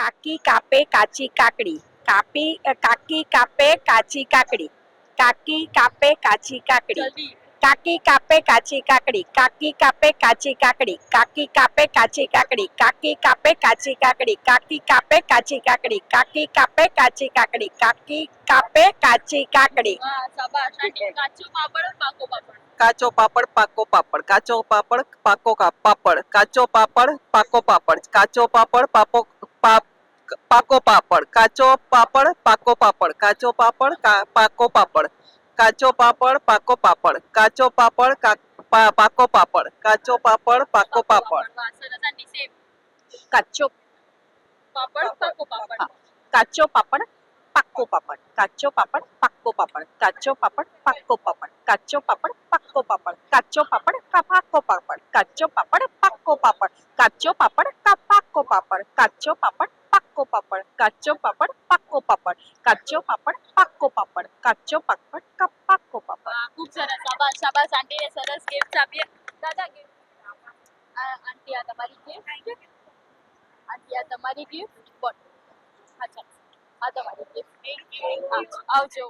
કાકી કાપે કાચી કાકડી, કાકી કાપે કાચી કાકડી, કાકી કાપે કાચી કાકડી, કાકી કાપે કાચી કાકડી, કાકી કાપે કાચી કાકડી, કાકી કાપે કાચી કાકડી, કાકી કાપે કાચી કાકડી, કાકી કાપે કાચી કાકડી, કાકી કાપે કાચી કાકડી, કાકી કાપે કાચી કાકડી. શાબાશ આંટી. કાચો પાપડ પાકો પાપડ, કાચો પાપડ પાકો પાપડ, કાચો પાપડ પાકો પાપડ, કાચો પાપડ પાકો પાપડ, કાચો પાપડ પાકો પાપડ, કાચો પાપડ પાકો પાપડ, કાચો પાપડ પાકો પાપડ, કાચો પાપડ પાકો પાપડ, કાચો પાપડ પાકો પાપડ. સરસ આંટી. સેમ. કાચો પાપડ પાકો પાપડ. કાચો પાપડ પાક્કો પાપડ, કાચો પાપડ પાક્કો પાપડ, કાચો પાપડ પાક્કો પાપડ, કાચો પાપડ પાક્કો પાપડ, કાચો પાપડ પાક્કો પાપડ, કાચો પાપડ પાક્કો પાપડ, કાચો પાપડ પાક્કો પાપડ, કાચો પાપડ પાક્કો પાપડ, કાચો પાપડ પાક્કો પાપડ, કાચો પાપડ પાક્કો પાપડ, કાચો પાપડ પાક્કો પાપડ. ખૂબ સરસ. શાબાશ શાબાશ આંટીને સરસ ગિફ્ટ આપીએ. દાદા ગિફ્ટ. આંટી આ તમારી ગિફ્ટ. આંટી આ તમારી ગિફ્ટ. બોલ. અચ્છા આ તમારી ગિફ્ટ. આવજો.